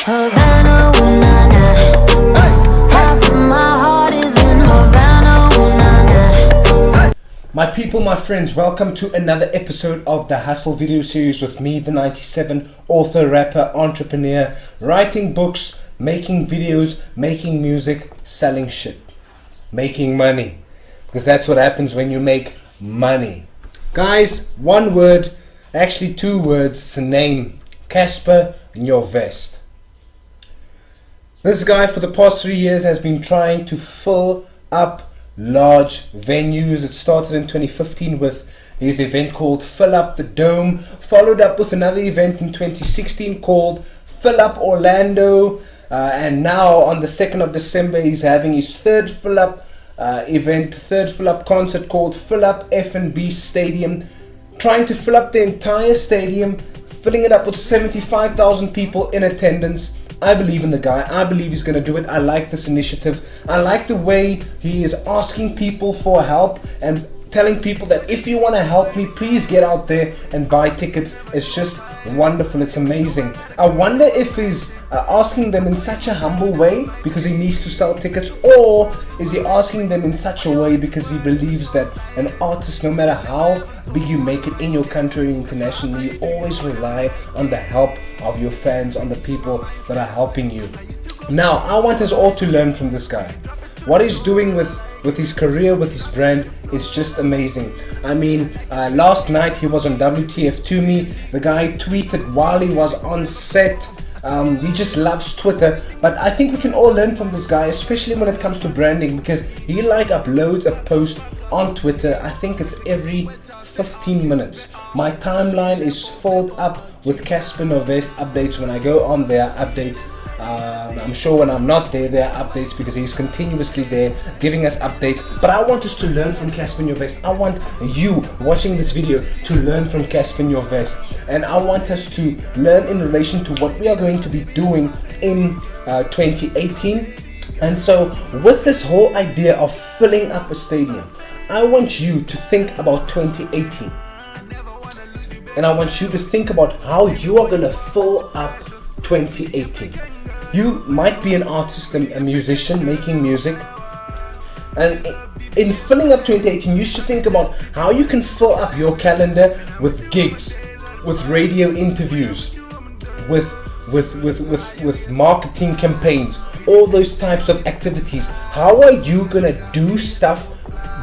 Havana, ooh, na, na. Half of my heart is in Havana, ooh, na, na. My people, my friends, welcome to another episode of the Hustle video series with me, the 97, author, rapper, entrepreneur, writing books, making videos, making music, selling shit, making money. Because that's what happens when you make money. Guys, one word, actually two words, it's a name, Cassper Nyovest. This guy for the past 3 years has been trying to fill up large venues. It started in 2015 with his event called Fill Up the Dome, followed up with another event in 2016 called Fill Up Orlando, and now on the 2nd of December he's having his third Fill Up third Fill Up concert called Fill Up F&B Stadium, trying to fill up the entire stadium, filling it up with 75,000 people in attendance. I believe in the guy. I believe he's going to do it. I like this initiative. I like the way he is asking people for help and telling people that if you want to help me, please get out there and buy tickets. It's just wonderful. It's amazing. I wonder if he's asking them in such a humble way because he needs to sell tickets, or is he asking them in such a way because he believes that an artist, no matter how big you make it in your country or internationally, you always rely on the help of your fans, on the people that are helping you. Now, I want us all to learn from this guy. What he's doing with his career, with his brand, is just amazing. I mean, last night he was on WTF to me. The guy tweeted while he was on set. He just loves Twitter, but I think we can all learn from this guy, especially when it comes to branding, because he uploads a post on Twitter. I think it's every 15 minutes. My timeline is filled up with Cassper Nyovest updates. When I go on, there are updates. I'm sure when I'm not there, there are updates because he's continuously there giving us updates. But I want us to learn from Cassper Nyovest. I want you watching this video to learn from Cassper Nyovest, and I want us to learn in relation to what we are going to be doing in 2018. And so with this whole idea of filling up a stadium, I want you to think about 2018, and I want you to think about how you are going to fill up 2018. You might be an artist, a musician making music, and in filling up 2018 you should think about how you can fill up your calendar with gigs, with radio interviews, with marketing campaigns, all those types of activities. How are you gonna do stuff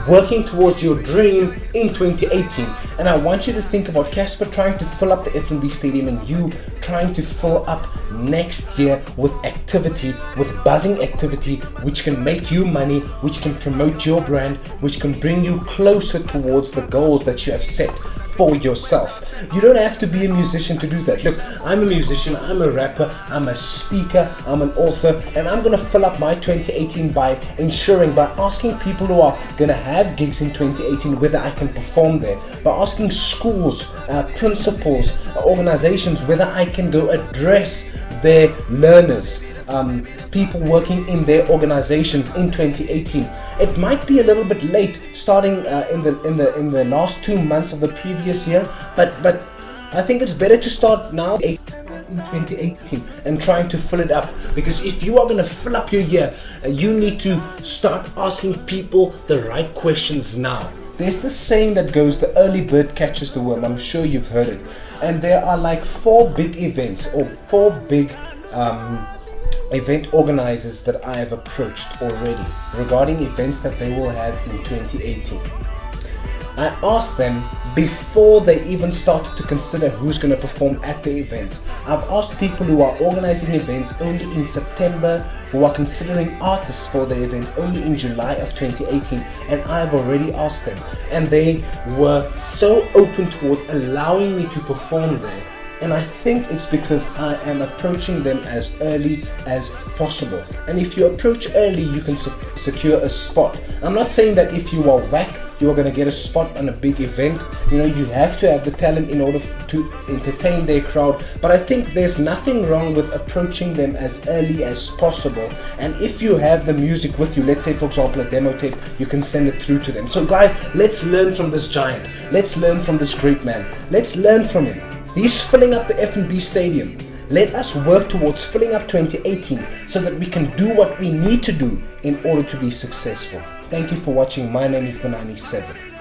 working towards your dream in 2018? And I want you to think about Cassper trying to fill up the F&B stadium and you trying to fill up next year with activity, with buzzing activity, which can make you money, which can promote your brand, which can bring you closer towards the goals that you have set for yourself. You don't have to be a musician to do that. Look, I'm a musician, I'm a rapper, I'm a speaker, I'm an author, and I'm gonna fill up my 2018 by asking people who are gonna have gigs in 2018 whether I can perform there, by asking schools, principals, organizations whether I can go address their learners, people working in their organizations in 2018. It might be a little bit late, starting in the last 2 months of the previous year, but I think it's better to start now in 2018 and trying to fill it up, because if you are going to fill up your year, you need to start asking people the right questions now. There's this saying that goes, the early bird catches the worm. I'm sure you've heard it. And there are like 4 big events or 4 big event organizers that I have approached already regarding events that they will have in 2018. I asked them before they even started to consider who's going to perform at the events. I've asked people who are organizing events only in September, who are considering artists for the events only in July of 2018, and I've already asked them, and they were so open towards allowing me to perform there. And I think it's because I am approaching them as early as possible. And if you approach early, you can secure a spot. I'm not saying that if you are whack, you are going to get a spot on a big event. You know, you have to have the talent in order to entertain their crowd. But I think there's nothing wrong with approaching them as early as possible. And if you have the music with you, let's say for example a demo tape, you can send it through to them. So guys, let's learn from this giant. Let's learn from this great man. Let's learn from him. He's filling up the F&B stadium. Let us work towards filling up 2018 so that we can do what we need to do in order to be successful. Thank you for watching. My name is The 97.